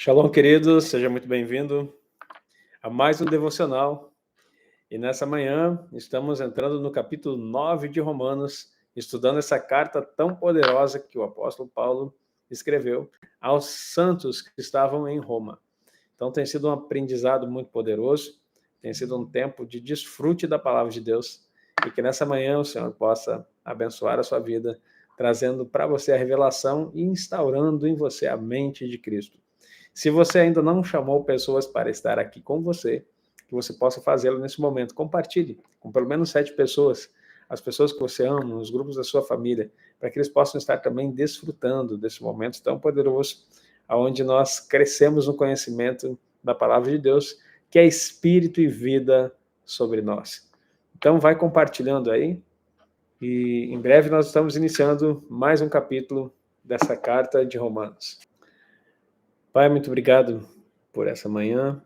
Shalom, queridos, seja muito bem-vindo a mais um devocional. E nessa manhã estamos entrando no capítulo 9 de Romanos, estudando essa carta tão poderosa que o apóstolo Paulo escreveu aos santos que estavam em Roma. Então tem sido um aprendizado muito poderoso, tem sido um tempo de desfrute da palavra de Deus e que nessa manhã o Senhor possa abençoar a sua vida, trazendo para você a revelação e instaurando em você a mente de Cristo. Se você ainda não chamou pessoas para estar aqui com você, que você possa fazê-lo nesse momento. Compartilhe com pelo menos 7 pessoas, as pessoas que você ama, os grupos da sua família, para que eles possam estar também desfrutando desse momento tão poderoso, onde nós crescemos no conhecimento da palavra de Deus, que é espírito e vida sobre nós. Então vai compartilhando aí, e em breve nós estamos iniciando mais um capítulo dessa carta de Romanos. Pai, muito obrigado por essa manhã.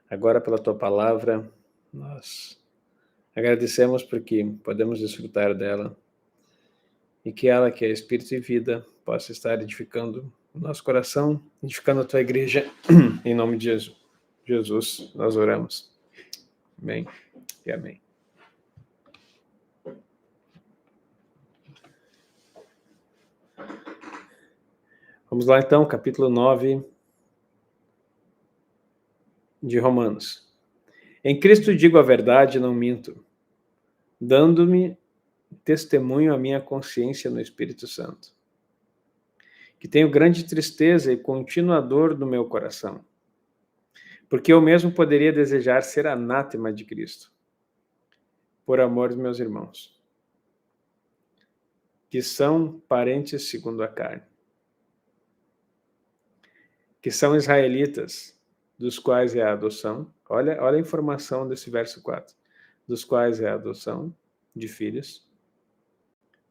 Agora, pela tua palavra, nós agradecemos porque podemos desfrutar dela e que ela, que é Espírito e vida, possa estar edificando o nosso coração, edificando a tua igreja. Em nome de Jesus, nós oramos. Amém e amém. Vamos lá então, capítulo 9 de Romanos. Em Cristo digo a verdade, não minto, dando-me testemunho à minha consciência no Espírito Santo, que tenho grande tristeza e contínua dor no meu coração, porque eu mesmo poderia desejar ser anátema de Cristo, por amor dos meus irmãos, que são parentes segundo a carne, que são israelitas, dos quais é a adoção. Olha a informação desse verso 4. Dos quais é a adoção de filhos,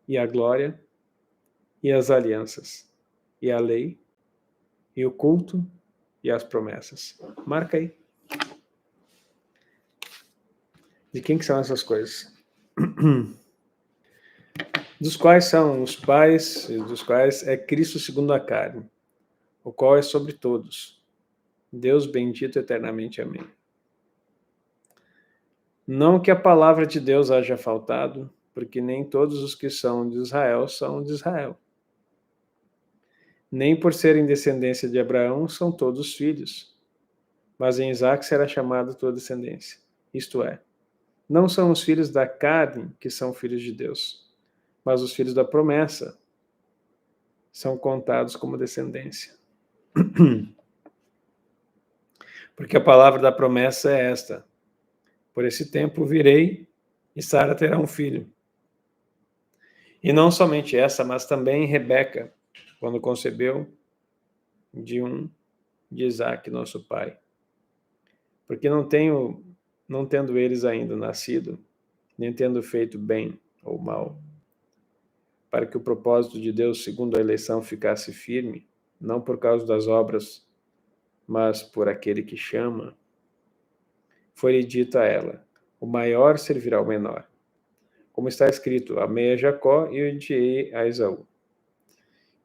e a glória, e as alianças, e a lei, e o culto, e as promessas. Marca aí. De quem que são essas coisas? Dos quais são os pais, dos quais é Cristo segundo a carne, o qual é sobre todos. Deus bendito eternamente. Amém. Não que a palavra de Deus haja faltado, porque nem todos os que são de Israel. Nem por serem descendência de Abraão são todos filhos, mas em Isaque será chamada tua descendência. Isto é, não são os filhos da carne que são filhos de Deus, mas os filhos da promessa são contados como descendência. Porque a palavra da promessa é esta: por esse tempo virei e Sara terá um filho. E não somente essa, mas também Rebeca, quando concebeu de Isaque, nosso pai. Porque não tendo eles ainda nascido, nem tendo feito bem ou mal, para que o propósito de Deus, segundo a eleição, ficasse firme, não por causa das obras, mas por aquele que chama, foi-lhe dito a ela: o maior servirá ao menor. Como está escrito: amei a Jacó e odiei a Esaú.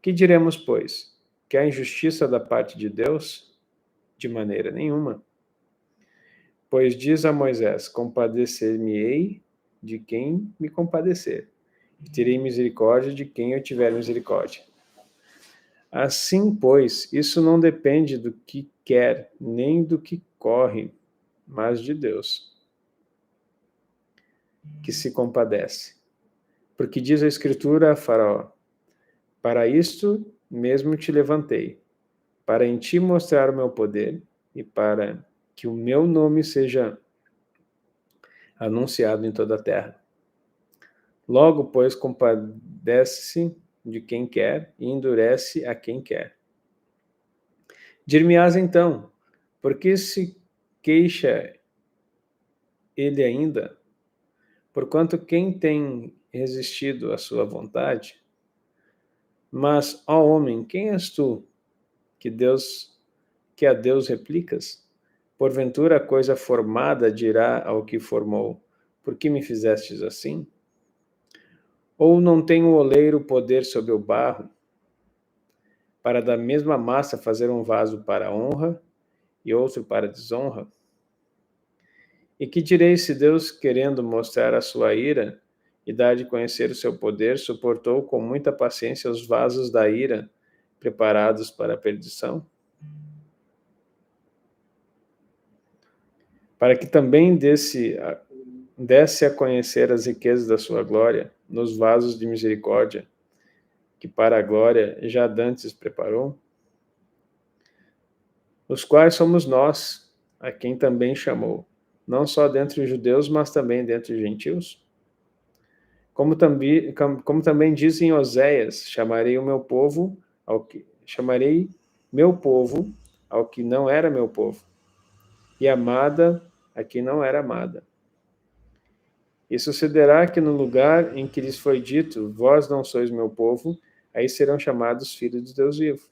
Que diremos, pois? Que há injustiça da parte de Deus? De maneira nenhuma. Pois diz a Moisés: compadecer-me-ei de quem me compadecer, e terei misericórdia de quem eu tiver misericórdia. Assim, pois, isso não depende do que quer, nem do que corre, mas de Deus, que se compadece. Porque diz a Escritura a Faraó: para isto mesmo te levantei, para em ti mostrar o meu poder e para que o meu nome seja anunciado em toda a terra. Logo, pois, compadece-se de quem quer e endurece a quem quer. Dir-me-ás então, por que se queixa ele ainda? Porquanto quem tem resistido à sua vontade? Mas, ó homem, quem és tu, que a Deus replicas? Porventura a coisa formada dirá ao que formou: por que me fizestes assim? Ou não tem o oleiro poder sobre o barro, para da mesma massa fazer um vaso para honra e outro para desonra? E que direi se Deus, querendo mostrar a sua ira e dar de conhecer o seu poder, suportou com muita paciência os vasos da ira preparados para a perdição? Para que também desse a conhecer as riquezas da sua glória nos vasos de misericórdia, que para a glória já dantes preparou, os quais somos nós, a quem também chamou, não só dentre os judeus, mas também dentre os gentios? Como também diz em Oséias, chamarei meu povo ao que não era meu povo, e amada a quem não era amada. E sucederá que no lugar em que lhes foi dito, vós não sois meu povo, aí serão chamados filhos de Deus vivo.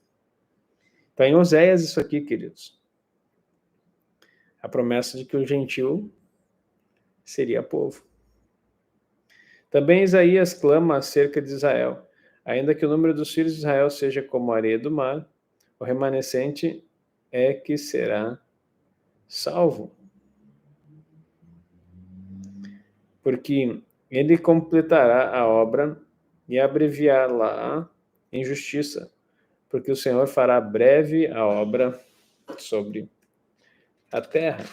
Está em Oséias isso aqui, queridos. A promessa de que o gentil seria povo. Também Isaías clama acerca de Israel. Ainda que o número dos filhos de Israel seja como a areia do mar, o remanescente é que será salvo. Porque ele completará a obra e abreviá-la em justiça, porque o Senhor fará breve a obra sobre a terra.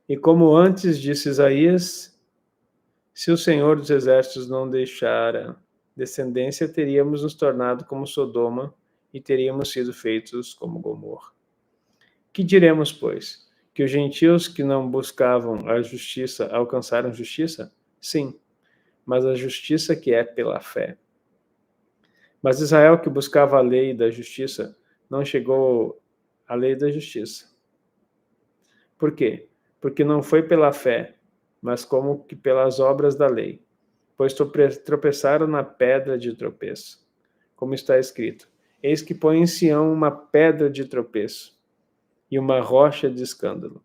E como antes disse Isaías, se o Senhor dos Exércitos não deixara descendência, teríamos nos tornado como Sodoma e teríamos sido feitos como Gomorra. Que diremos, pois? Que os gentios que não buscavam a justiça alcançaram justiça? Sim, mas a justiça que é pela fé. Mas Israel, que buscava a lei da justiça, não chegou à lei da justiça. Por quê? Porque não foi pela fé, mas como que pelas obras da lei. Pois tropeçaram na pedra de tropeço. Como está escrito: Eis que põe em Sião uma pedra de tropeço e uma rocha de escândalo.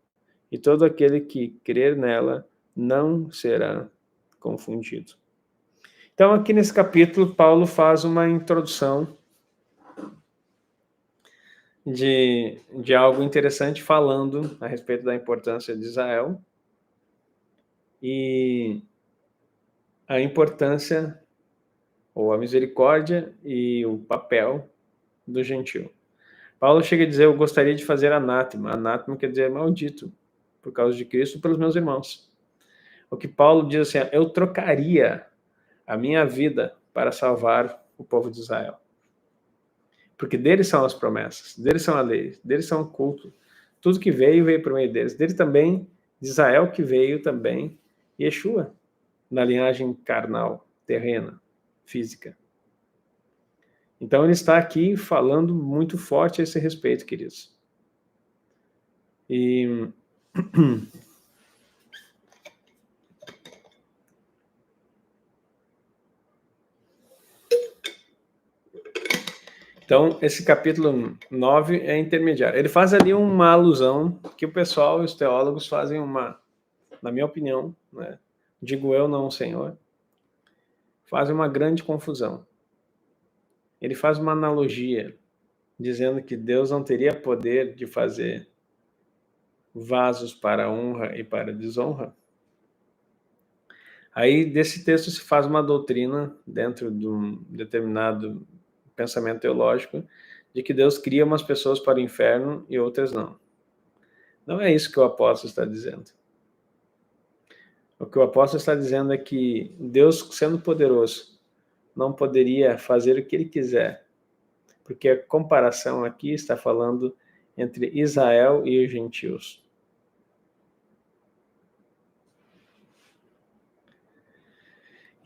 E todo aquele que crer nela não será confundido. Então, aqui nesse capítulo, Paulo faz uma introdução de algo interessante, falando a respeito da importância de Israel e a importância, ou a misericórdia e o papel do gentio. Paulo chega a dizer: eu gostaria de fazer anátema. Anátema quer dizer maldito, por causa de Cristo, pelos meus irmãos. O que Paulo diz assim: eu trocaria a minha vida para salvar o povo de Israel. Porque deles são as promessas, deles são a lei, deles são o culto. Tudo que veio por meio deles. Dele também, de Israel que veio também Yeshua, na linhagem carnal, terrena, física. Então ele está aqui falando muito forte a esse respeito, queridos. E então, esse capítulo 9 é intermediário. Ele faz ali uma alusão que o pessoal, os teólogos, fazem uma, na minha opinião, né? Digo eu, não o Senhor, fazem uma grande confusão. Ele faz uma analogia, dizendo que Deus não teria poder de fazer vasos para honra e para desonra. Aí, desse texto, se faz uma doutrina, dentro de um determinado pensamento teológico, de que Deus cria umas pessoas para o inferno e outras não. Não é isso que o apóstolo está dizendo. O que o apóstolo está dizendo é que Deus, sendo poderoso, não poderia fazer o que ele quiser, porque a comparação aqui está falando entre Israel e os gentios.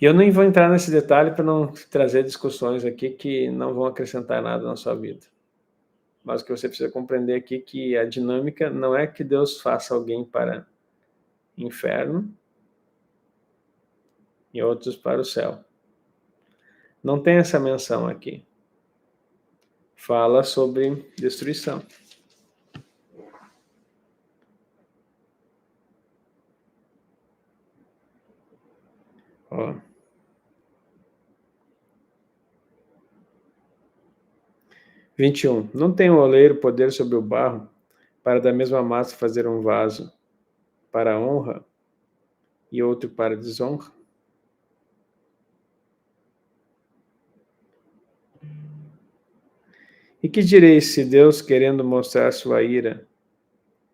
E eu nem vou entrar nesse detalhe para não trazer discussões aqui que não vão acrescentar nada na sua vida. Mas o que você precisa compreender aqui é que a dinâmica não é que Deus faça alguém para inferno e outros para o céu. Não tem essa menção aqui. Fala sobre destruição. Ó. 21. Não tem o oleiro poder sobre o barro para da mesma massa fazer um vaso para a honra e outro para a desonra? E que direis se Deus, querendo mostrar sua ira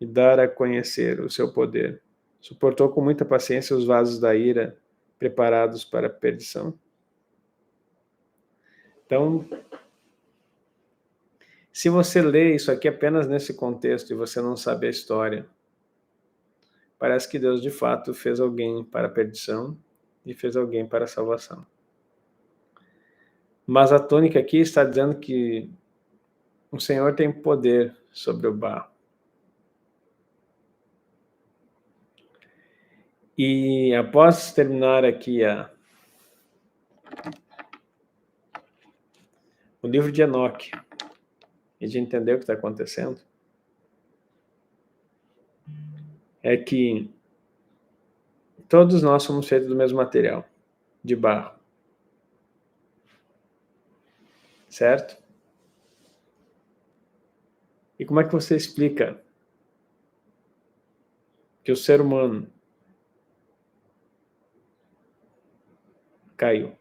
e dar a conhecer o seu poder, suportou com muita paciência os vasos da ira preparados para a perdição? Então, se você lê isso aqui apenas nesse contexto e você não sabe a história, parece que Deus de fato fez alguém para a perdição e fez alguém para a salvação. Mas a tônica aqui está dizendo que o Senhor tem poder sobre o barro. E após terminar aqui o livro de Enoque, e de entender o que está acontecendo, é que todos nós somos feitos do mesmo material, de barro. Certo? E como é que você explica que o ser humano caiu?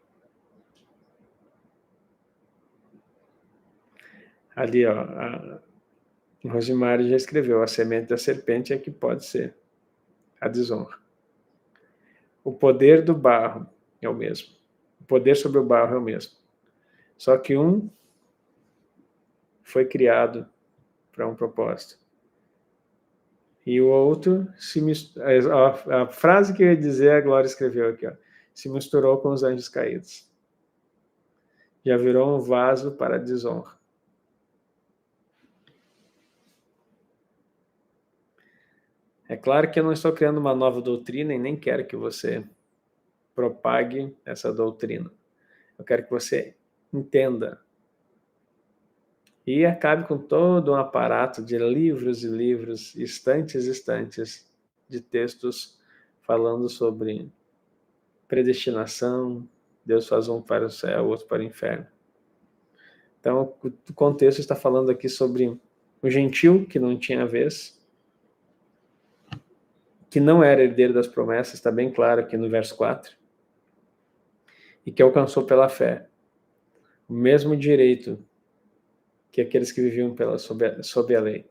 Ali, ó, a Rosemary já escreveu, a semente da serpente é que pode ser a desonra. O poder do barro é o mesmo. O poder sobre o barro é o mesmo. Só que um foi criado para um propósito. E o outro se misturou. A frase que eu ia dizer, a Glória escreveu aqui, ó, se misturou com os anjos caídos. Já virou um vaso para a desonra. É claro que eu não estou criando uma nova doutrina e nem quero que você propague essa doutrina. Eu quero que você entenda e acabe com todo um aparato de livros e livros, estantes e estantes de textos falando sobre predestinação, Deus faz um para o céu, outro para o inferno. Então, o contexto está falando aqui sobre o gentil, que não tinha vez, que não era herdeiro das promessas, está bem claro aqui no verso 4, e que alcançou pela fé o mesmo direito que aqueles que viviam sob a lei.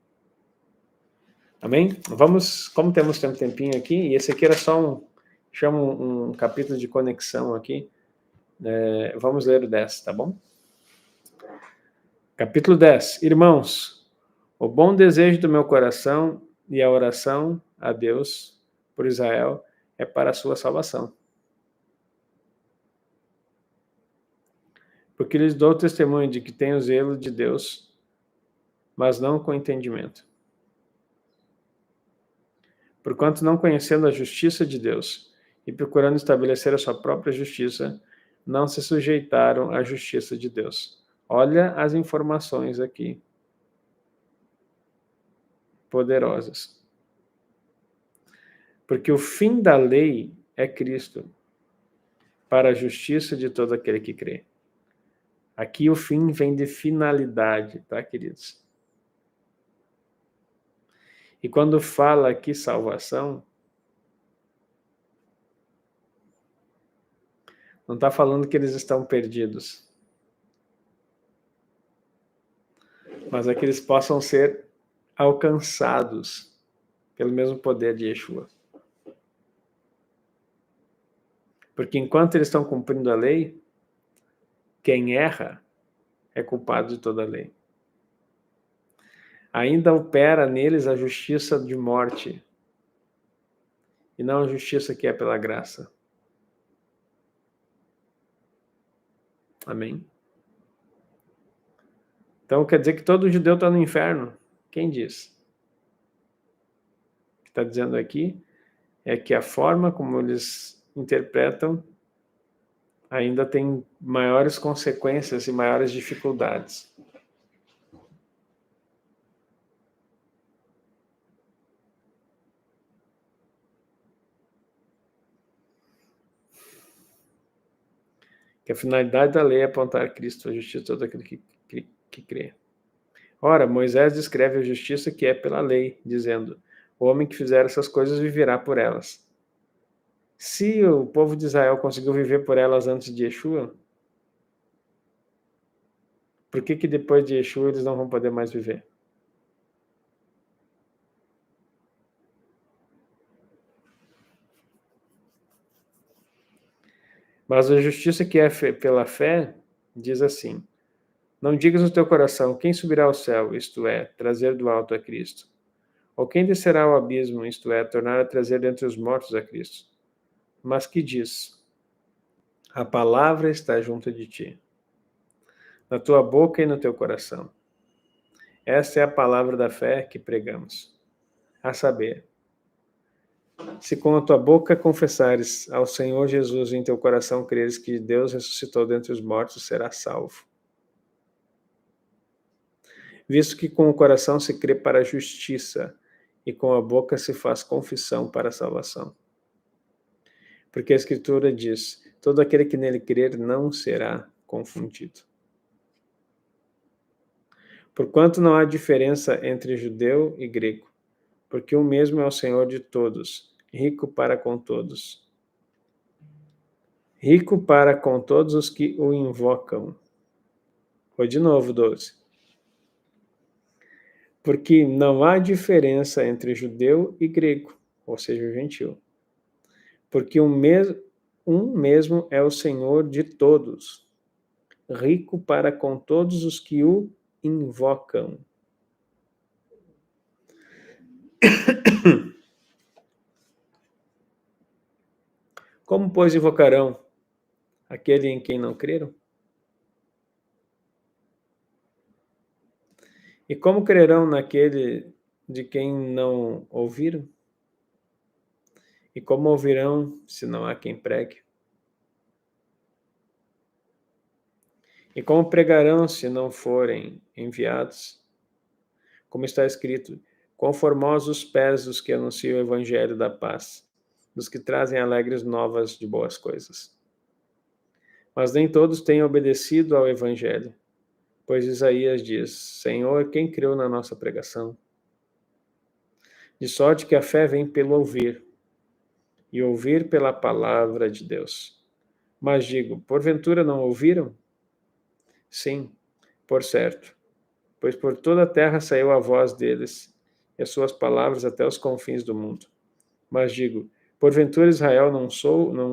Amém? Vamos, como temos um tempinho aqui, e esse aqui era só chamo um capítulo de conexão aqui, vamos ler o 10, tá bom? Capítulo 10. Irmãos, o bom desejo do meu coração e a oração a Deus por Israel é para a sua salvação. Porque lhes dou testemunho de que tenho zelo de Deus, mas não com entendimento. Porquanto não conhecendo a justiça de Deus e procurando estabelecer a sua própria justiça, não se sujeitaram à justiça de Deus. Olha as informações aqui, poderosas. Porque o fim da lei é Cristo, para a justiça de todo aquele que crê. Aqui o fim vem de finalidade, tá, queridos? E quando fala aqui salvação, não está falando que eles estão perdidos, mas é que eles possam ser alcançados pelo mesmo poder de Yeshua. Porque enquanto eles estão cumprindo a lei, quem erra é culpado de toda a lei. Ainda opera neles a justiça de morte, e não a justiça que é pela graça. Amém? Então quer dizer que todo judeu está no inferno? Quem diz? O que está dizendo aqui é que a forma como eles interpretam ainda tem maiores consequências e maiores dificuldades. Que a finalidade da lei é apontar Cristo, a justiça de todo aquele que crê. Ora, Moisés descreve a justiça que é pela lei, dizendo: o homem que fizer essas coisas viverá por elas. Se o povo de Israel conseguiu viver por elas antes de Yeshua, por que depois de Yeshua eles não vão poder mais viver? Mas a justiça que é pela fé diz assim: não digas no teu coração, quem subirá ao céu, isto é, trazer do alto a Cristo? Ou quem descerá ao abismo, isto é, tornar a trazer dentre os mortos a Cristo? Mas que diz: a palavra está junto de ti, na tua boca e no teu coração. Esta é a palavra da fé que pregamos. A saber, se com a tua boca confessares ao Senhor Jesus e em teu coração creres que Deus ressuscitou dentre os mortos, serás salvo. Visto que com o coração se crê para a justiça e com a boca se faz confissão para a salvação. Porque a Escritura diz: todo aquele que nele crer não será confundido. Porquanto não há diferença entre judeu e grego, porque o mesmo é o Senhor de todos, rico para com todos. Rico para com todos os que o invocam. Vou de novo, 12. Porque não há diferença entre judeu e grego, ou seja, gentil. Porque um mesmo é o Senhor de todos, rico para com todos os que o invocam. Como, pois, invocarão aquele em quem não creram? E como crerão naquele de quem não ouviram? E como ouvirão se não há quem pregue? E como pregarão se não forem enviados? Como está escrito: quão formosos os pés dos que anunciam o evangelho da paz, dos que trazem alegres novas de boas coisas. Mas nem todos têm obedecido ao evangelho, pois Isaías diz: Senhor, quem creu na nossa pregação? De sorte que a fé vem pelo ouvir, e ouvir pela palavra de Deus. Mas digo, porventura não ouviram? Sim, por certo, pois por toda a terra saiu a voz deles, e as suas palavras até os confins do mundo. Mas digo, porventura Israel não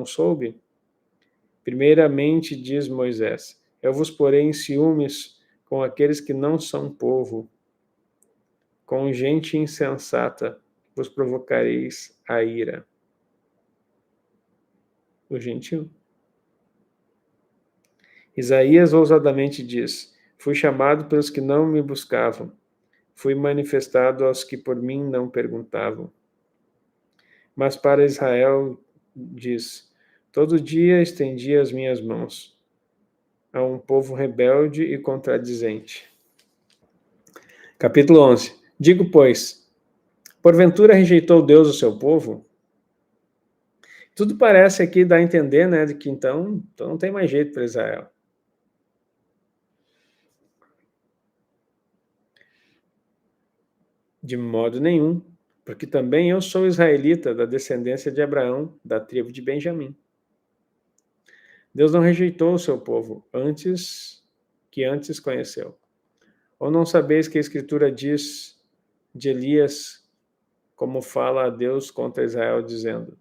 soube? Primeiramente diz Moisés: eu vos porei em ciúmes com aqueles que não são povo, com gente insensata vos provocareis a ira. O gentil. Isaías ousadamente diz: fui chamado pelos que não me buscavam, fui manifestado aos que por mim não perguntavam. Mas para Israel diz: todo dia estendi as minhas mãos a um povo rebelde e contradizente. Capítulo 11. Digo, pois, porventura rejeitou Deus o seu povo? Tudo parece aqui dar a entender, né, de que então não tem mais jeito para Israel. De modo nenhum, porque também eu sou israelita, da descendência de Abraão, da tribo de Benjamim. Deus não rejeitou o seu povo, antes conheceu. Ou não sabeis que a Escritura diz de Elias, como fala a Deus contra Israel, dizendo: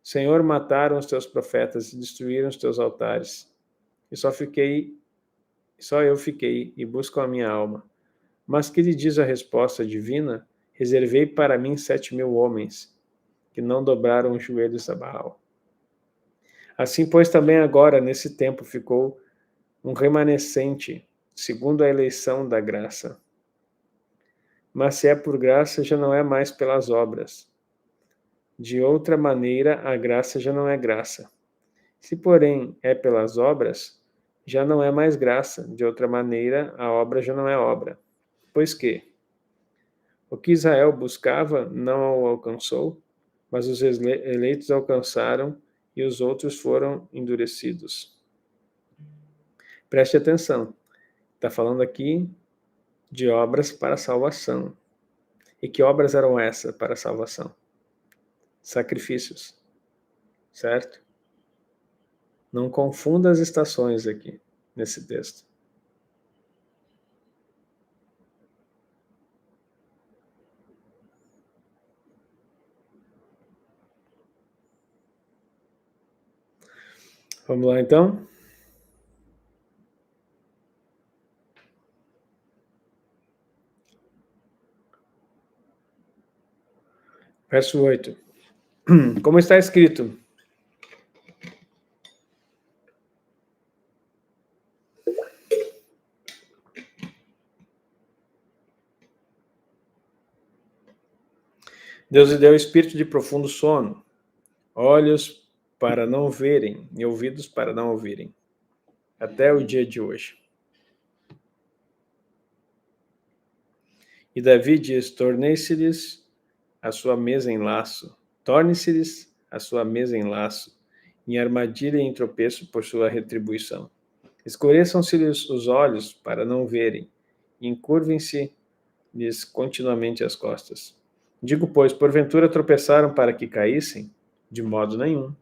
Senhor, mataram os teus profetas e destruíram os teus altares, e só eu fiquei, e busco a minha alma. Mas que lhe diz a resposta divina? Reservei para mim 7.000 homens, que não dobraram os joelhos a Baal. Assim, pois, também agora, nesse tempo, ficou um remanescente, segundo a eleição da graça. Mas se é por graça, já não é mais pelas obras. De outra maneira, a graça já não é graça. Se, porém, é pelas obras, já não é mais graça. De outra maneira, a obra já não é obra. Pois que o que Israel buscava não o alcançou, mas os eleitos alcançaram e os outros foram endurecidos. Preste atenção. Está falando aqui de obras para a salvação. E que obras eram essas para a salvação? Sacrifícios, certo? Não confunda as estações aqui, nesse texto. Vamos lá, então? Verso 8. Como está escrito: Deus lhe deu espírito de profundo sono, olhos para não verem e ouvidos para não ouvirem, até o dia de hoje. E Davi diz: torne-se-lhes a sua mesa em laço, torne-se-lhes a sua mesa em laço, em armadilha e em tropeço por sua retribuição. Escureçam-se-lhes os olhos para não verem, e encurvem-se-lhes continuamente as costas. Digo, pois, porventura tropeçaram para que caíssem? De modo nenhum.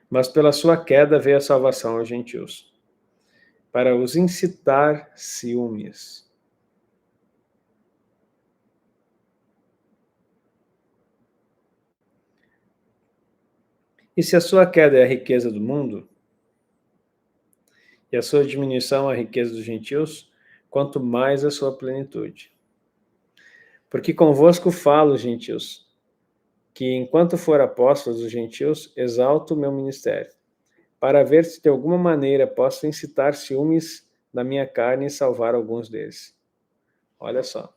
Mas pela sua queda veio a salvação aos gentios, para os incitar ciúmes. E se a sua queda é a riqueza do mundo, e a sua diminuição a riqueza dos gentios, quanto mais a sua plenitude. Porque convosco falo, gentios, que enquanto for apóstolo dos gentios, exalto o meu ministério, para ver se de alguma maneira posso incitar ciúmes na minha carne e salvar alguns deles. Olha só.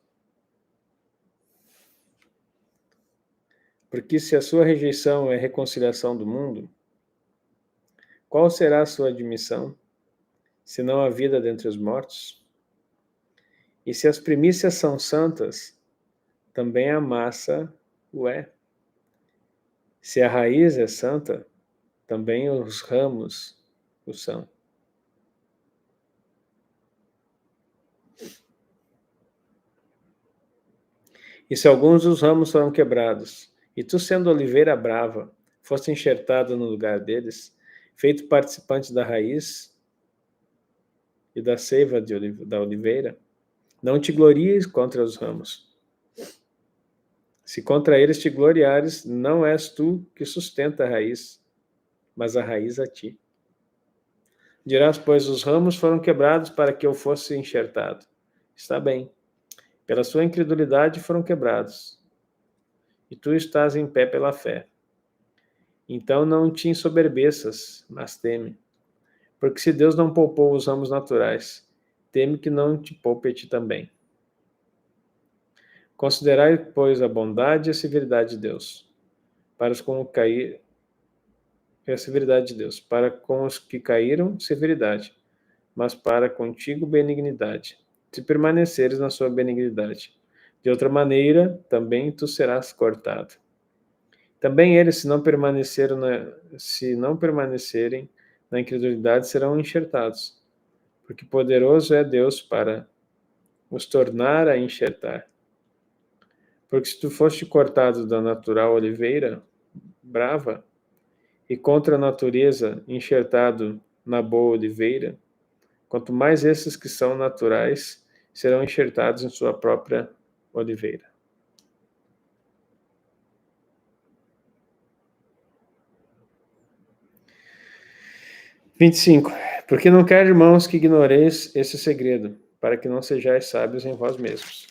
Porque se a sua rejeição é reconciliação do mundo, qual será a sua admissão, senão a vida dentre os mortos? E se as primícias são santas, também a massa o é. Se a raiz é santa, também os ramos o são. E se alguns dos ramos foram quebrados, e tu, sendo oliveira brava, foste enxertado no lugar deles, feito participante da raiz e da seiva da oliveira, não te glories contra os ramos. Se contra eles te gloriares, não és tu que sustenta a raiz, mas a raiz a ti. Dirás, pois, os ramos foram quebrados para que eu fosse enxertado. Está bem. Pela sua incredulidade foram quebrados. E tu estás em pé pela fé. Então não te ensoberbeças, mas teme. Porque se Deus não poupou os ramos naturais, teme que não te poupe a ti também. Considerai, pois, a bondade e a severidade de Deus, para os com cair, a severidade de Deus, para com os que caíram, severidade, mas para contigo benignidade, se permaneceres na sua benignidade. De outra maneira, também tu serás cortado. Também eles, se não permanecerem na incredulidade, serão enxertados, porque poderoso é Deus para os tornar a enxertar. Porque se tu foste cortado da natural oliveira brava, e contra a natureza enxertado na boa oliveira, quanto mais esses que são naturais serão enxertados em sua própria oliveira. Vinte e 25. Porque não quer, irmãos, que ignoreis esse segredo, para que não sejais sábios em vós mesmos.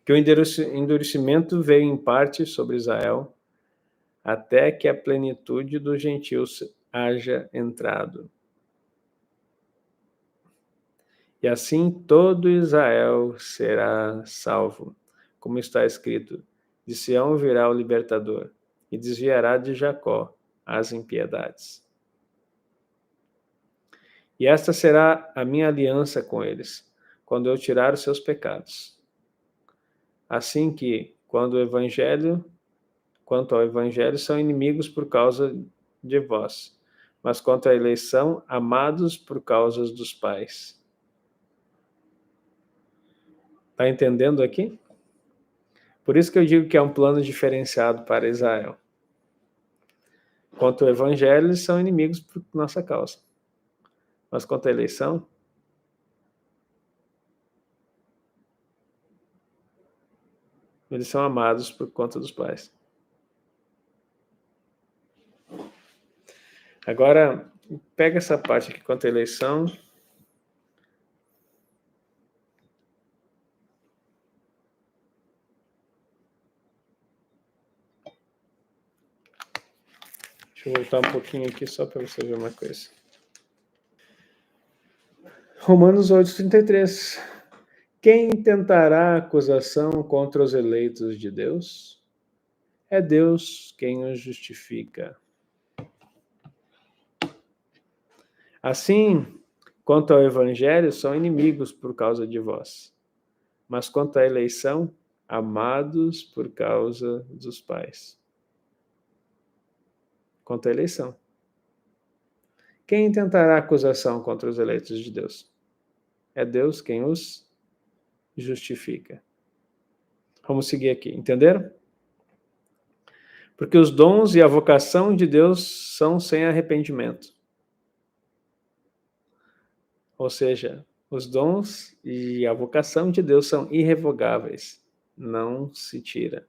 Que o endurecimento veio em parte sobre Israel, até que a plenitude dos gentios haja entrado. E assim todo Israel será salvo, como está escrito: de Sião virá o libertador, e desviará de Jacó as impiedades. E esta será a minha aliança com eles, quando eu tirar os seus pecados. Assim que, quanto ao evangelho, são inimigos por causa de vós, mas quanto à eleição, amados por causa dos pais. Está entendendo aqui? Por isso que eu digo que é um plano diferenciado para Israel. Quanto ao evangelho, eles são inimigos por nossa causa. Mas quanto à eleição, eles são amados por conta dos pais. Agora, pega essa parte aqui quanto à eleição. Deixa eu voltar um pouquinho aqui só para você ver uma coisa. Romanos 8:33. Quem tentará acusação contra os eleitos de Deus? É Deus quem os justifica. Assim, quanto ao evangelho, são inimigos por causa de vós. Mas quanto à eleição, amados por causa dos pais. Quanto à eleição. Quem tentará acusação contra os eleitos de Deus? É Deus quem os justifica. Vamos seguir aqui, entenderam? Porque os dons e a vocação de Deus são sem arrependimento. Ou seja, os dons e a vocação de Deus são irrevogáveis. Não se tira.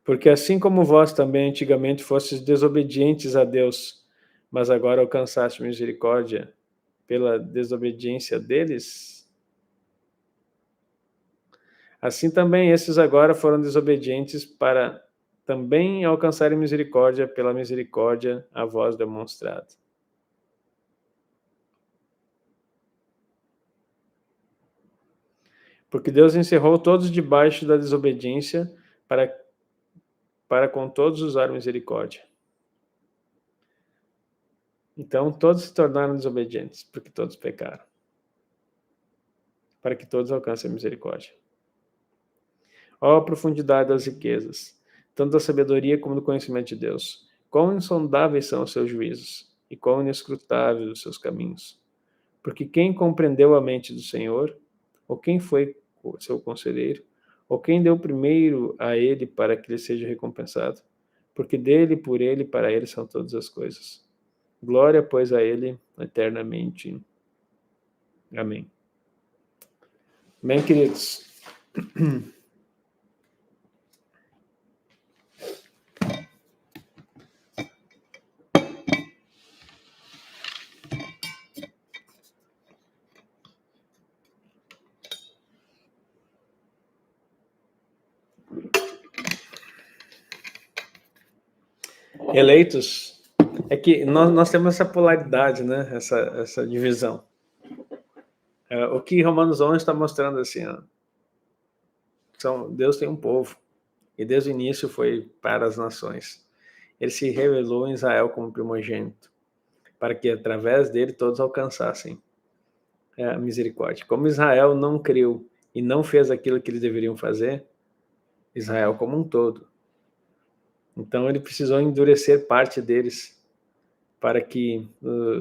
Porque assim como vós também antigamente fostes desobedientes a Deus, mas agora alcançaste misericórdia pela desobediência deles, assim também esses agora foram desobedientes para também alcançarem misericórdia pela misericórdia a vós demonstrada. Porque Deus encerrou todos debaixo da desobediência para com todos usar misericórdia. Então todos se tornaram desobedientes, porque todos pecaram. Para que todos alcancem a misericórdia. Ó a profundidade das riquezas, tanto da sabedoria como do conhecimento de Deus. Quão insondáveis são os seus juízos, e quão inescrutáveis os seus caminhos. Porque quem compreendeu a mente do Senhor, ou quem foi seu conselheiro, ou quem deu primeiro a ele para que lhe seja recompensado? Porque dele, por ele, para ele são todas as coisas. Glória, pois, a ele eternamente. Amém. Bem, queridos. Eleitos, é que nós temos essa polaridade, né? Essa divisão. O que Romanos 11 está mostrando assim, ó, Deus tem um povo, e desde o início foi para as nações. Ele se revelou em Israel como primogênito, para que através dele todos alcançassem a misericórdia. Como Israel não creu e não fez aquilo que eles deveriam fazer, Israel como um todo, então ele precisou endurecer parte deles para que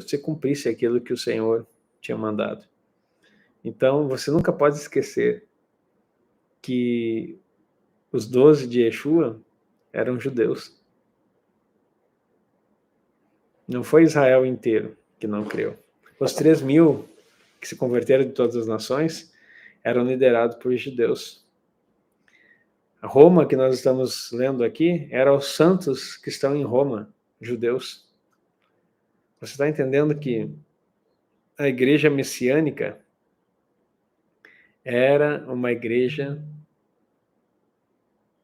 se cumprisse aquilo que o Senhor tinha mandado. Então você nunca pode esquecer que os 12 de Yeshua eram judeus. Não foi Israel inteiro que não creu. Os 3.000 que se converteram de todas as nações eram liderados por judeus. A Roma, que nós estamos lendo aqui, eram os santos que estão em Roma, judeus. Você está entendendo que a igreja messiânica era uma igreja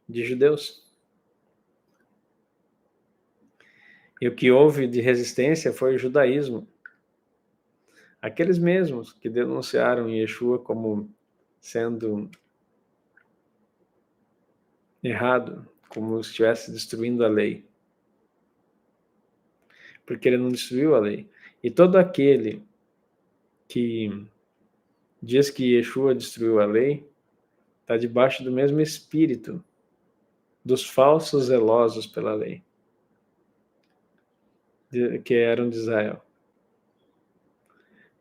de judeus. E o que houve de resistência foi o judaísmo. Aqueles mesmos que denunciaram Yeshua como sendo errado, como se estivesse destruindo a lei. Porque ele não destruiu a lei. E todo aquele que diz que Yeshua destruiu a lei está debaixo do mesmo espírito dos falsos zelosos pela lei. que eram de Israel.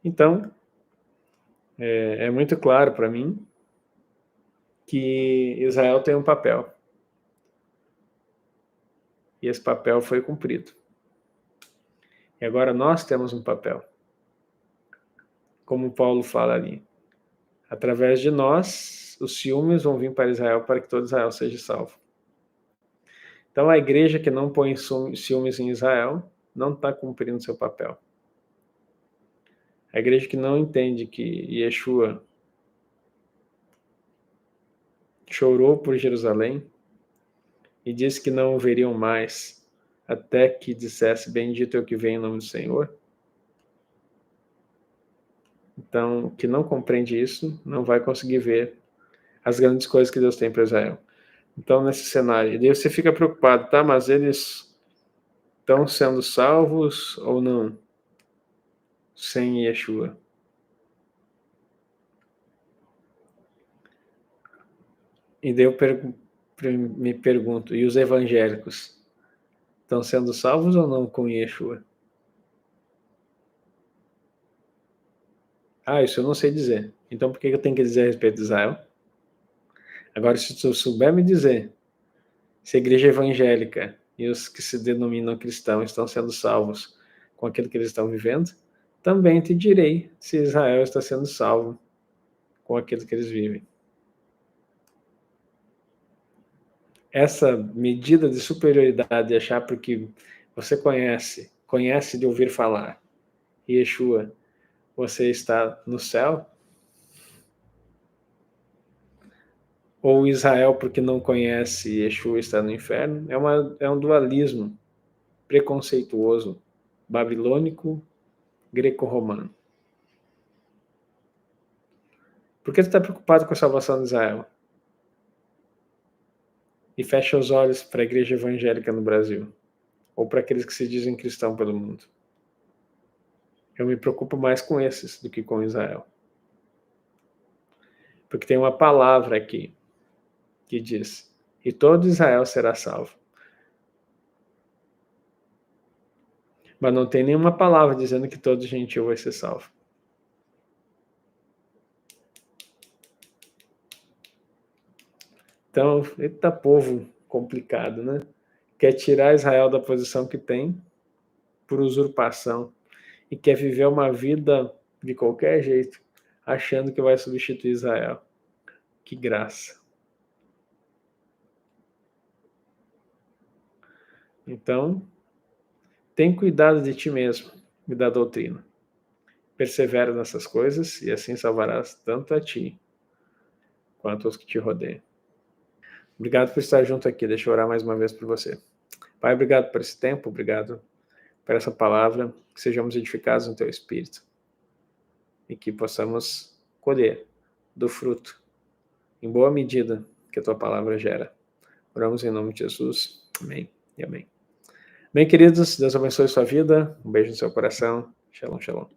Então, é muito claro para mim que Israel tem um papel. E esse papel foi cumprido. E agora nós temos um papel. Como Paulo fala ali. Através de nós, os ciúmes vão vir para Israel para que todo Israel seja salvo. Então a igreja que não põe ciúmes em Israel não está cumprindo seu papel. A igreja que não entende que Yeshua chorou por Jerusalém e disse que não o veriam mais até que dissesse: bendito é o que vem em nome do Senhor. Então, que não compreende isso, não vai conseguir ver as grandes coisas que Deus tem para Israel. Então, nesse cenário, e daí você fica preocupado, tá? Mas eles estão sendo salvos ou não? Sem Yeshua. E daí eu me pergunto, e os evangélicos estão sendo salvos ou não com Yeshua? Ah, isso eu não sei dizer. Então por que eu tenho que dizer a respeito de Israel? Agora, se tu souber me dizer se a igreja evangélica e os que se denominam cristãos estão sendo salvos com aquilo que eles estão vivendo, também te direi se Israel está sendo salvo com aquilo que eles vivem. Essa medida de superioridade de achar porque você conhece de ouvir falar, Yeshua, você está no céu? Ou Israel, porque não conhece Yeshua, está no inferno? É um dualismo preconceituoso, babilônico, greco-romano. Por que você está preocupado com a salvação de Israel? E fecha os olhos para a igreja evangélica no Brasil, ou para aqueles que se dizem cristãos pelo mundo. Eu me preocupo mais com esses do que com Israel. Porque tem uma palavra aqui que diz: e todo Israel será salvo. Mas não tem nenhuma palavra dizendo que todo gentil vai ser salvo. Então, eita povo complicado, né? Quer tirar Israel da posição que tem por usurpação e quer viver uma vida de qualquer jeito, achando que vai substituir Israel. Que graça. Então, tem cuidado de ti mesmo e da doutrina. Persevera nessas coisas e assim salvarás tanto a ti quanto aos que te rodeiam. Obrigado por estar junto aqui. Deixa eu orar mais uma vez por você. Pai, obrigado por esse tempo, obrigado por essa palavra, que sejamos edificados no teu espírito e que possamos colher do fruto, em boa medida, que a tua palavra gera. Oramos em nome de Jesus. Amém e amém. Bem, queridos, Deus abençoe sua vida. Um beijo no seu coração. Shalom, shalom.